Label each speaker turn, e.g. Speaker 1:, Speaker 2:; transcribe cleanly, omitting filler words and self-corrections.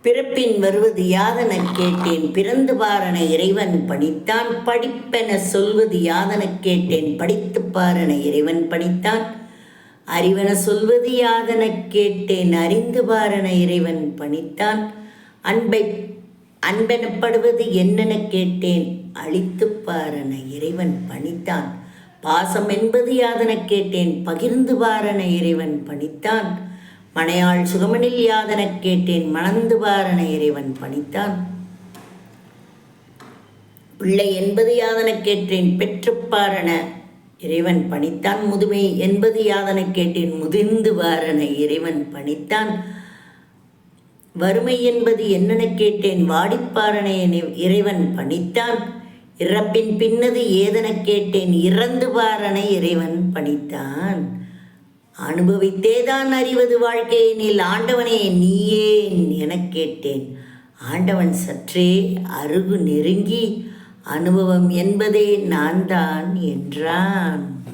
Speaker 1: பிறப்பின் வருவது யாதெனக் கேட்டேன், பிறந்து பாரன இறைவன் பணித்தான். படிப்பென சொல்வது யாதெனக் கேட்டேன், படித்துப் பாரன இறைவன் பணித்தான். அறிவென சொல்வது யாதெனக் கேட்டேன், அறிந்து பாரன இறைவன் பணித்தான். அன்பெனப்படுவது என்னெனக் கேட்டேன், அழித்துப் பாரன இறைவன் பணித்தான். பாசம் என்பது யாதெனக் கேட்டேன், பகிர்ந்து பாரன இறைவன் பணித்தான். மனையாள் சுகமனில் யாதெனக் கேட்டேன், மணந்து பாரன இறைவன் பணித்தான். பிள்ளை என்பது யாதெனக் கேட்டேன், பெற்றுப் பாரன இறைவன் பணித்தான். முதுமை என்பது யாதெனக் கேட்டேன், முதிர்ந்து பாரன இறைவன் பணித்தான். வறுமை என்பது என்னெனக் கேட்டேன், வாடிப்பாரன இறைவன் பணித்தான். இறப்பின் பின்னது ஏதெனக் கேட்டேன், இறந்து பாரன இறைவன் பணித்தான். அனுபவித்தேதான் அறிவது வாழ்க்கையினில், ஆண்டவனே நீயேன் எனக் கேட்டேன். ஆண்டவன் சற்றே அருகு நெருங்கி, அனுபவம் என்பதே நான் தான் என்றான்.